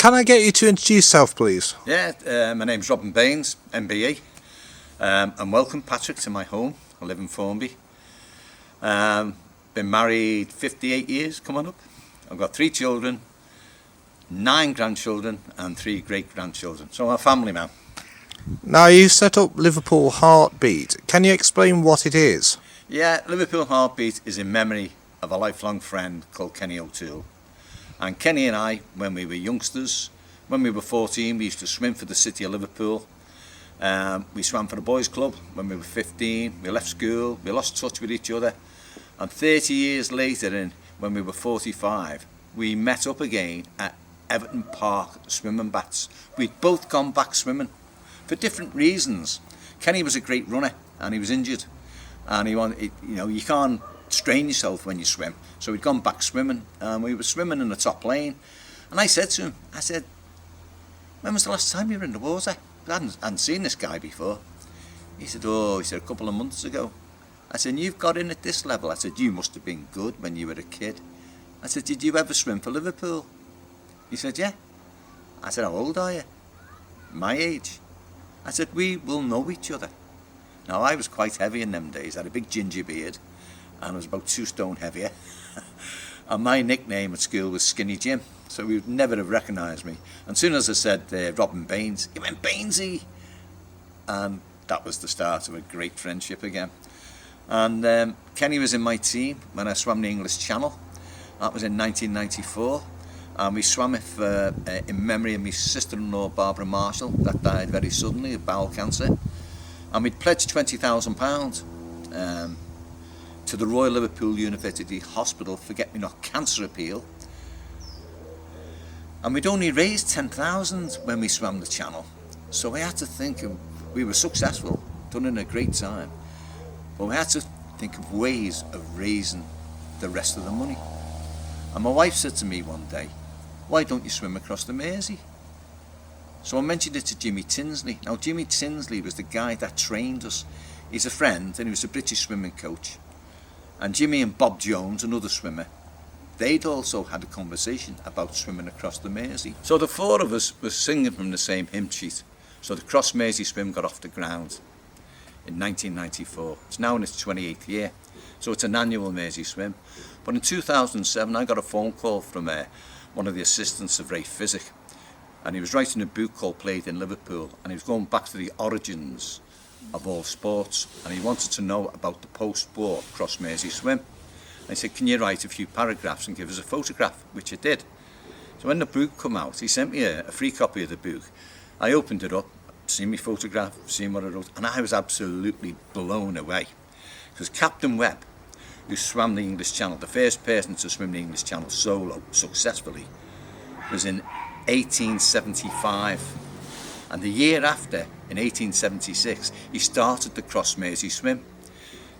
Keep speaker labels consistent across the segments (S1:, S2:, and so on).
S1: Can I get you to introduce yourself, please?
S2: Yeah, my name's Robin Baynes MBE, and welcome, Patrick, to my home. I live in Formby. Been married 58 years coming up. I've got 3 children, 9 grandchildren and 3 great-grandchildren. So I'm a family man.
S1: Now, you set up Liverpool Heartbeat. Can you explain what it is?
S2: Yeah, Liverpool Heartbeat is in memory of a lifelong friend called Kenny O'Toole. And Kenny and I, when we were youngsters, when we were 14, we used to swim for the city of Liverpool. We swam for the boys' club when we were 15. We left school, we lost touch with each other. And 30 years later, when we were 45, we met up again at Everton Park swimming baths. We'd both gone back swimming for different reasons. Kenny was a great runner and he was injured. And you can't strain yourself when you swim. So we'd gone back swimming and we were swimming in the top lane. And I said to him, when was the last time you were in the water? I hadn't seen this guy before. He said, a couple of months ago. I said, you've got in at this level. I said, you must have been good when you were a kid. I said, did you ever swim for Liverpool? He said, yeah. I said, how old are you? My age. I said, we will know each other. Now, I was quite heavy in them days. I had a big ginger beard and I was about 2 stone heavier. And my nickname at school was Skinny Jim, so he would never have recognised me. And as soon as I said Robin Baynes, he went, Baynesy! And that was the start of a great friendship again. And Kenny was in my team when I swam the English Channel. That was in 1994. And we swam it in memory of my sister-in-law, Barbara Marshall, that died very suddenly of bowel cancer. And we'd pledged £20,000 to the Royal Liverpool University Hospital Forget-Me-Not Cancer Appeal. And we'd only raised 10,000 when we swam the channel. So we had to think we were successful, done in a great time. But we had to think of ways of raising the rest of the money. And my wife said to me one day, why don't you swim across the Mersey? So I mentioned it to Jimmy Tinsley. Now, Jimmy Tinsley was the guy that trained us. He's a friend and he was a British swimming coach. And Jimmy and Bob Jones, another swimmer, they'd also had a conversation about swimming across the Mersey. So the 4 of us were singing from the same hymn sheet. So the Cross Mersey swim got off the ground in 1994. It's now in its 28th year. So it's an annual Mersey swim. But in 2007, I got a phone call from one of the assistants of Ray Physic. And he was writing a book called Played in Liverpool. And he was going back to the origins of all sports. And he wanted to know about the post-war Cross Mersey swim. And he said, can you write a few paragraphs and give us a photograph? Which I did. So when the book came out, he sent me a free copy of the book. I opened it up, seen my photograph, seen what I wrote, and I was absolutely blown away. Because Captain Webb, who swam the English Channel, the first person to swim the English Channel solo successfully, was in 1875. And the year after, in 1876, he started the Cross Mersey swim.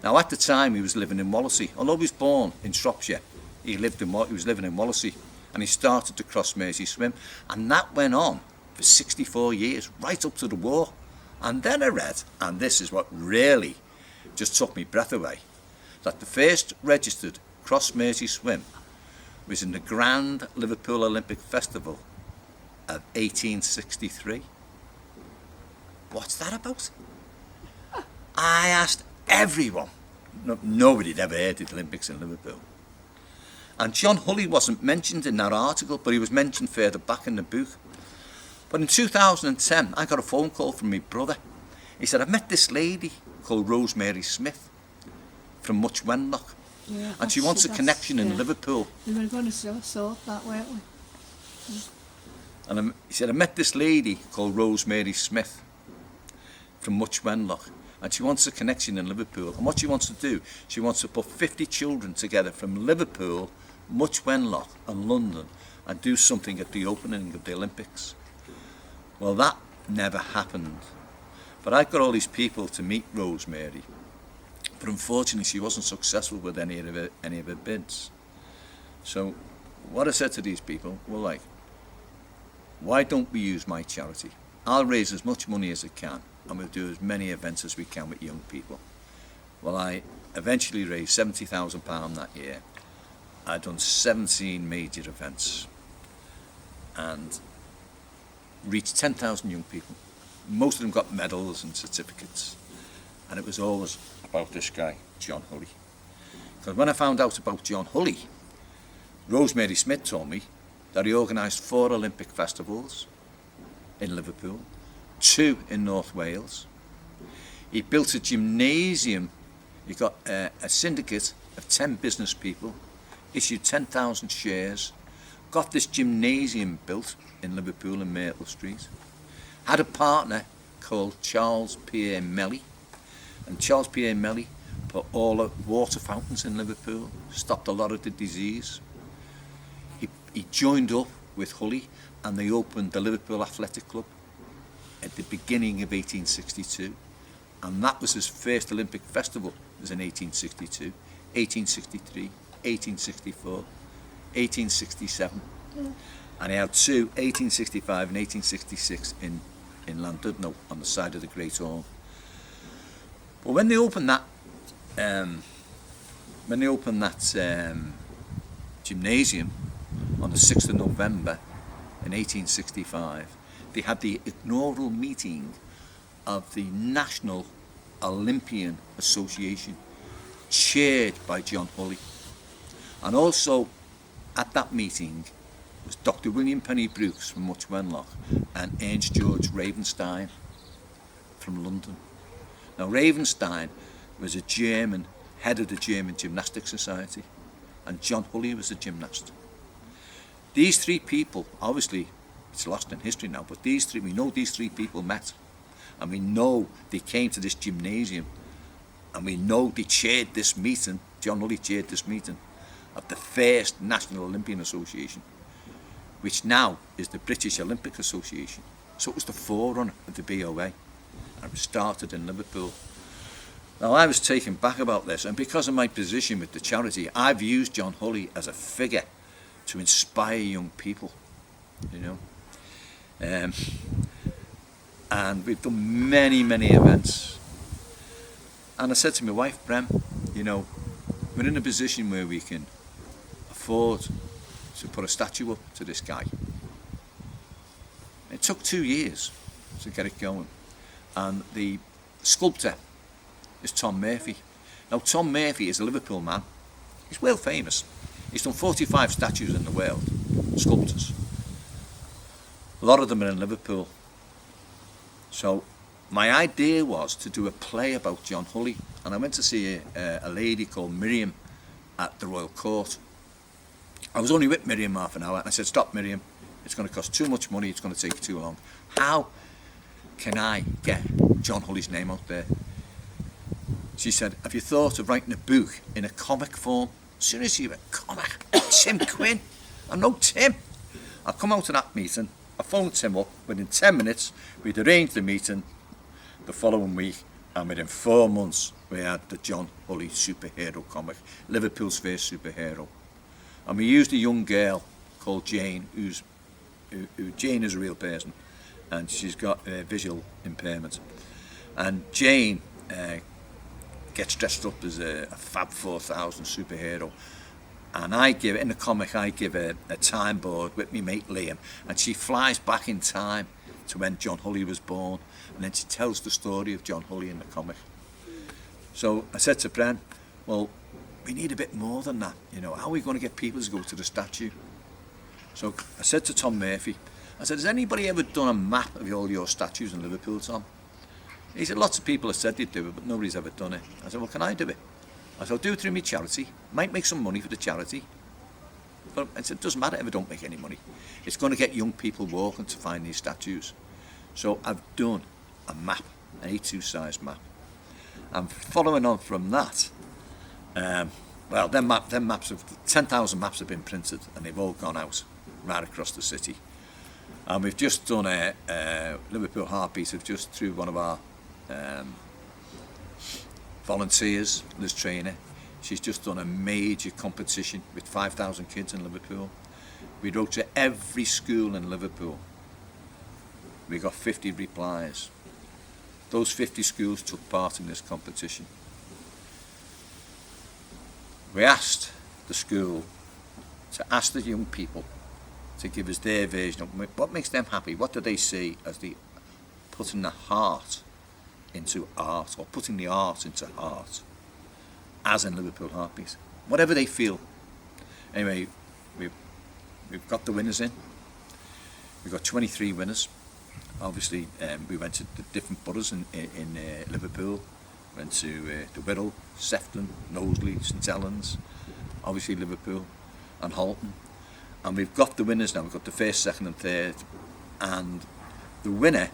S2: Now, at the time, he was living in Wallasey. Although he was born in Shropshire, he was living in Wallasey, and he started the Cross Mersey swim. And that went on for 64 years, right up to the war. And then I read, and this is what really just took me breath away, that the first registered Cross Mersey swim was in the Grand Liverpool Olympic Festival of 1863. What's that about? I asked everyone. Nobody had ever heard of the Olympics in Liverpool. And John Hulley wasn't mentioned in that article, but he was mentioned further back in the book. But in 2010, I got a phone call from my brother. He said, I've met this lady called Rosemary Smith from Much Wenlock.
S3: Yeah,
S2: and she wants a connection in Liverpool.
S3: We were going to sort that, weren't we?
S2: And he said, I met this lady called Rosemary Smith from Much Wenlock, and she wants a connection in Liverpool. And what she wants to do, she wants to put 50 children together from Liverpool, Much Wenlock and London and do something at the opening of the Olympics. Well, that never happened. But I got all these people to meet Rosemary, but unfortunately she wasn't successful with any of her bids. So what I said to these people, well, why don't we use my charity? I'll raise as much money as I can and we'll do as many events as we can with young people. Well, I eventually raised £70,000 that year. I'd done 17 major events, and reached 10,000 young people. Most of them got medals and certificates. And it was always about this guy, John Hulley. Because when I found out about John Hulley, Rosemary Smith told me that he organised 4 Olympic festivals in Liverpool, 2 in North Wales. He built a gymnasium. He got a syndicate of 10 business people, issued 10,000 shares, got this gymnasium built in Liverpool in Myrtle Street, had a partner called Charles Pierre Melly, and Charles Pierre Melly put all the water fountains in Liverpool, stopped a lot of the disease. He joined up with Hulley and they opened the Liverpool Athletic Club at the beginning of 1862, and that was his first Olympic festival. It was in 1862, 1863, 1864, 1867, and he had 2, 1865 and 1866 in Llandudno on the side of the Great Hall. But when they opened that gymnasium on the 6th of November in 1865, they had the inaugural meeting of the National Olympian Association, chaired by John Hulley. And also at that meeting was Dr. William Penny Brooks from Much Wenlock and Ernst George Ravenstein from London. Now Ravenstein was a German, head of the German Gymnastics Society, and John Hulley was a gymnast. These 3 people, obviously it's lost in history now, but we know these 3 people met, and we know they came to this gymnasium, and we know they chaired this meeting. John Hulley chaired this meeting of the first National Olympian Association, which now is the British Olympic Association. So it was the forerunner of the BOA, and it was started in Liverpool. Now I was taken back about this, and because of my position with the charity, I've used John Hulley as a figure to inspire young people, you know. And we've done many events. And I said to my wife, Brem, you know, we're in a position where we can afford to put a statue up to this guy. It took 2 years to get it going. And the sculptor is Tom Murphy. Now Tom Murphy is a Liverpool man. He's world famous. He's done 45 statues in the world, sculptors. A lot of them are in Liverpool. So my idea was to do a play about John Hulley, and I went to see a lady called Miriam at the Royal Court. I was only with Miriam half an hour, and I said, stop Miriam, it's going to cost too much money, it's going to take too long. How can I get John Hulley's name out there? She said, have you thought of writing a book in a comic form? As soon as you went, comic, Tim Quinn. I know Tim. I come out to that meeting, I phoned Tim up, within 10 minutes, we'd arranged the meeting the following week, and within 4 months, we had the John Hulley superhero comic, Liverpool's first superhero. And we used a young girl called Jane, who Jane is a real person, and she's got visual impairment. And Jane gets dressed up as a Fab 4000 superhero, and I give, in the comic, I give a time board with me mate Liam, and she flies back in time to when John Hulley was born, and then she tells the story of John Hulley in the comic. So I said to Bren, well, we need a bit more than that, you know, how are we going to get people to go to the statue? So I said to Tom Murphy, I said, has anybody ever done a map of all your statues in Liverpool, Tom? He said, lots of people have said they'd do it, but nobody's ever done it. I said, well, can I do it? I said, I'll do it through my charity, might make some money for the charity. But I said, it doesn't matter if I don't make any money. It's going to get young people walking to find these statues. So I've done a map, an A2 size map. And following on from that, well, them maps of 10,000 maps have been printed, and they've all gone out right across the city. And we've just done Liverpool Heartbeat have just, through one of our volunteers, Liz Trainer, she's just done a major competition with 5,000 kids in Liverpool. We wrote to every school in Liverpool. We got 50 replies. Those 50 schools took part in this competition. We asked the school to ask the young people to give us their version of what makes them happy. What do they see as the putting the heart into art, or putting the art into art, as in Liverpool Heartbeat, whatever they feel. Anyway, we've got the winners in. We've got 23 winners. Obviously, we went to the different boroughs in Liverpool. Went to the Wirral, Sefton, Knowsley, St Helens, obviously Liverpool and Halton. And we've got the winners now. We've got the first, second and third. And the winner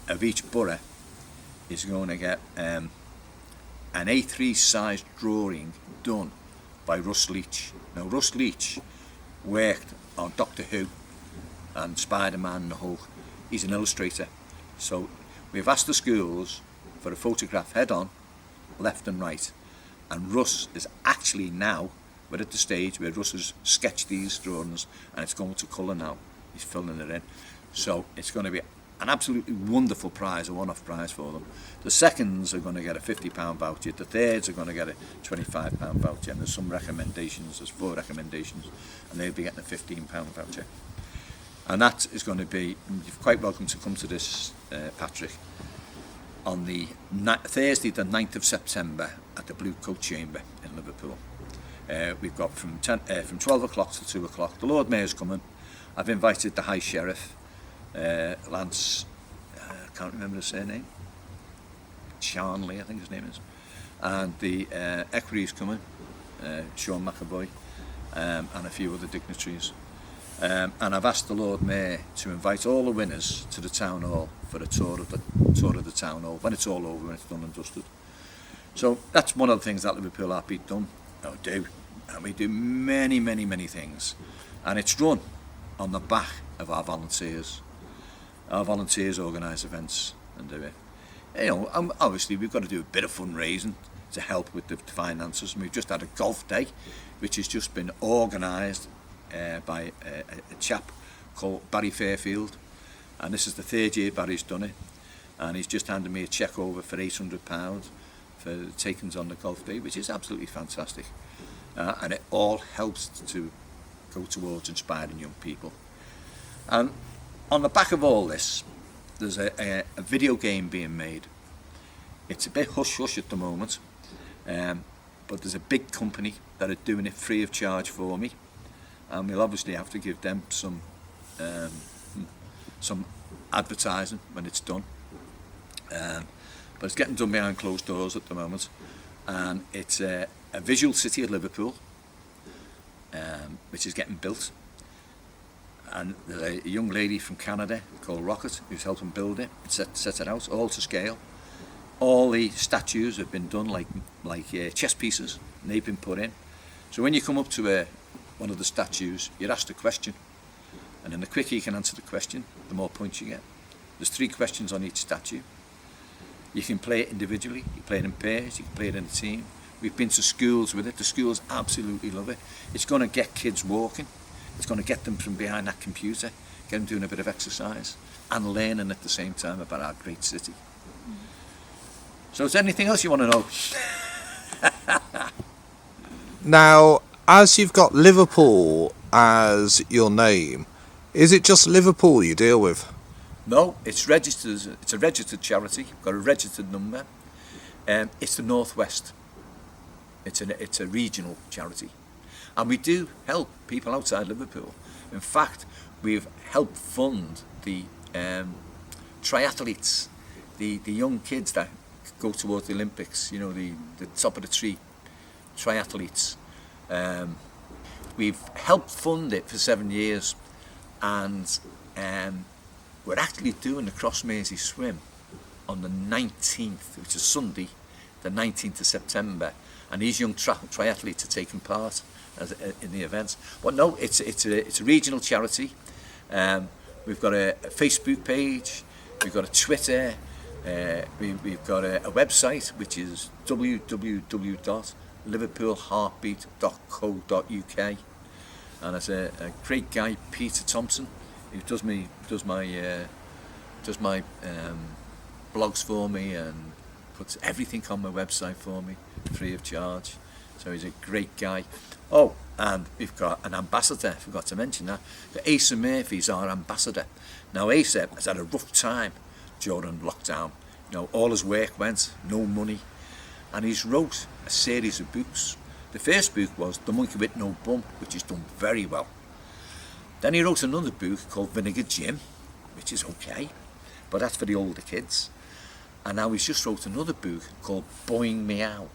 S2: of each borough is going to get an A3 size drawing done by Russ Leach. Now, Russ Leach worked on Doctor Who and Spider-Man and the Hulk. He's an illustrator. So we've asked the schools for a photograph head on, left and right. And Russ is actually now, we're at the stage where Russ has sketched these drawings and it's going to colour now. He's filling it in. So it's going to be an absolutely wonderful prize, a one-off prize for them. The seconds are going to get a £50 voucher. The thirds are going to get a £25 voucher. And there's some recommendations, there's 4 recommendations, and they'll be getting a £15 voucher. And that is going to be, you're quite welcome to come to this, Patrick, on the Thursday the 9th of September at the Blue Coat Chamber in Liverpool. We've got from 12 o'clock to 2 o'clock. The Lord Mayor's coming. I've invited the High Sheriff, Lance, I can't remember his surname, Charnley I think his name is, and the Equerry's coming, Sean McAvoy, and a few other dignitaries. And I've asked the Lord Mayor to invite all the winners to the town hall for a tour of the town hall when it's all over, when it's done and dusted. So that's one of the things that Liverpool Heartbeat do, and we do many, many, many things, and it's run on the back of our volunteers. Our volunteers organise events and do it. Obviously we've got to do a bit of fundraising to help with the finances. And we've just had a golf day, which has just been organised by a chap called Barry Fairfield, and this is the 3rd year Barry's done it, and he's just handed me a cheque over for £800 for the takings on the golf day, which is absolutely fantastic, and it all helps to go towards inspiring young people. And on the back of all this, there's a video game being made. It's a bit hush-hush at the moment, but there's a big company that are doing it free of charge for me, and we'll obviously have to give them some advertising when it's done. But it's getting done behind closed doors at the moment, and it's a visual city of Liverpool, which is getting built. And there's a young lady from Canada called Rocket who's helping build it, set it out, all to scale. All the statues have been done like chess pieces, and they've been put in. So when you come up to one of the statues, you're asked a question, and then the quicker you can answer the question, the more points you get. There's 3 questions on each statue. You can play it individually, you can play it in pairs, you can play it in a team. We've been to schools with it. The schools absolutely love it. It's going to get kids walking. It's going to get them from behind that computer, get them doing a bit of exercise and learning at the same time about our great city. So is there anything else you want to know?
S1: Now, as you've got Liverpool as your name, is it just Liverpool you deal with?
S2: No, it's registered. It's a registered charity. Got a registered number. It's the Northwest. It's a regional charity, and we do help people outside Liverpool. In fact, we've helped fund the triathletes, the young kids that go towards the Olympics. You know, the top of the tree triathletes. We've helped fund it for 7 years, and we're actually doing the Cross Mersey swim on the 19th, which is Sunday, the 19th of September, and these young triathletes are taking part in the events. But no, it's a regional charity. We've got a Facebook page, we've got a Twitter, we've got a website which is www.liverpoolheartbeat.co.uk, and there's a great guy, Peter Thompson, who does my blogs for me and puts everything on my website for me free of charge. So he's a great guy. Oh, And we've got an ambassador, I forgot to mention that. Asa Murphy's our ambassador. Now Asa has had a rough time during lockdown. You know, all his work went, no money. And he's wrote a series of books. The first book was The Monkey with No Bum, which is done very well. Then he wrote another book called Vinegar Jim, which is okay, but that's for the older kids. And now he's just wrote another book called Boing Meow.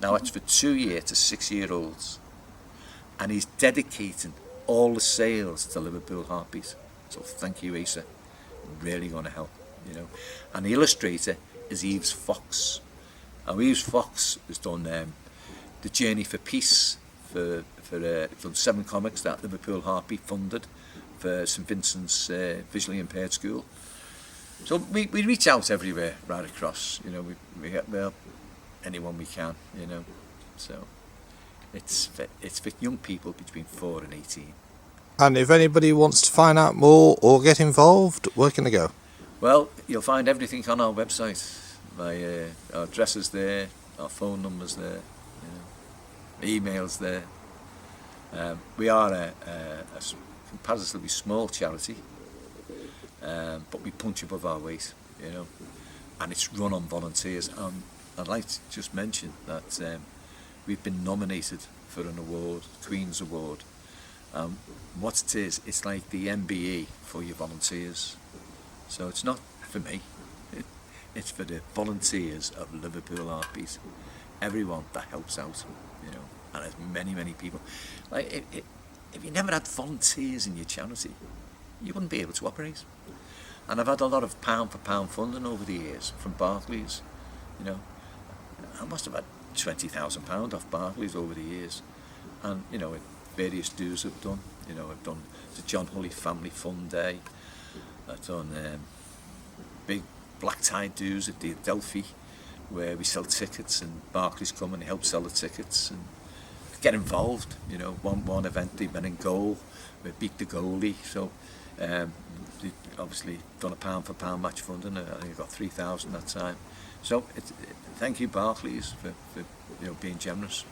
S2: Now it's for 2-year to 6-year-olds. And he's dedicating all the sales to Liverpool Heartbeat. So thank you, Asa. Really going to help, you know. And the illustrator is Eves Fox. Now Eves Fox has done The Journey for Peace for done 7 comics that Liverpool Heartbeat funded for St Vincent's visually impaired school. So we reach out everywhere, right across. You know, we help anyone we can. You know, so. It's for young people between 4 and 18.
S1: And if anybody wants to find out more or get involved, where can they go?
S2: Well, you'll find everything on our website. Our address is there, our phone number's there, email's there. We are a comparatively small charity, but we punch above our weight, you know, and it's run on volunteers. I'd like to just mention that we've been nominated for an award, Queen's Award. What it is, it's like the MBE for your volunteers. So it's not for me, it's for the volunteers of Liverpool Heartbeat. Everyone that helps out, you know, and there's many people. Like if you never had volunteers in your charity, you wouldn't be able to operate. And I've had a lot of pound for pound funding over the years from Barclays, you know. I must have had £20,000 off Barclays over the years, and you know, various dues I've done. You know, I've done the John Hulley Family Fun Day. I've done big black tie dues at the Adelphi, where we sell tickets, and Barclays come and help sell the tickets and get involved. You know, one event they went in goal, we beat the goalie. So they obviously done a pound for pound match funding. I think I got 3,000 that time. So thank you, Barclays, for you know, being generous.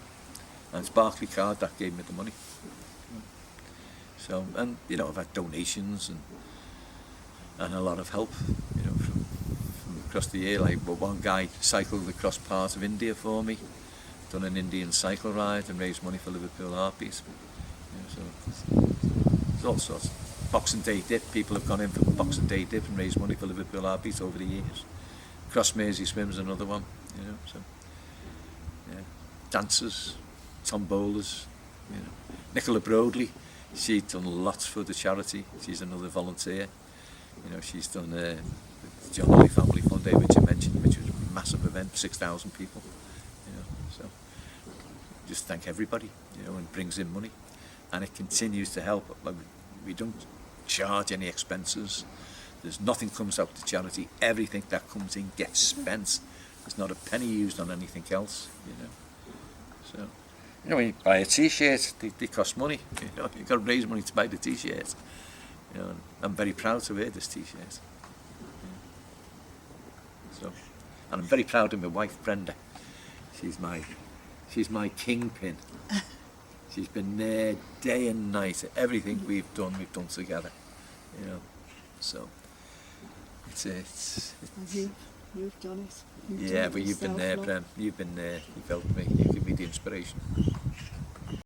S2: And it's Barclay card that gave me the money. So, and you know, I've had donations and a lot of help, you know, from across the year. Like, well, one guy cycled across part of India for me, done an Indian cycle ride and raised money for Liverpool Heartbeat. You know, so there's all sorts. Boxing Day dip, people have gone in for Boxing Day dip and raised money for Liverpool Heartbeat over the years. Cross Mersey Swim's another one, you know. So yeah, dancers, tombolas, you know. Nicola Broadley, she's done lots for the charity. She's another volunteer. You know, she's done the John Hulley Family Fun Day, which I mentioned, which was a massive event, 6,000 people. You know, so just thank everybody, you know, and brings in money, and it continues to help. Like, we don't charge any expenses. There's nothing comes out to charity. Everything that comes in gets spent. There's not a penny used on anything else, you know. So, you know, when you buy a T-shirt, they cost money. You know, you've got to raise money to buy the T-shirt. You know, and I'm very proud to wear this T-shirt. Yeah. So, and I'm very proud of my wife, Brenda. She's my kingpin. She's been there day and night. Everything we've done together. You know, so. It's
S3: You've done it.
S2: yeah, but you've been there, Prem. You've been there. You've helped me. You give me the inspiration.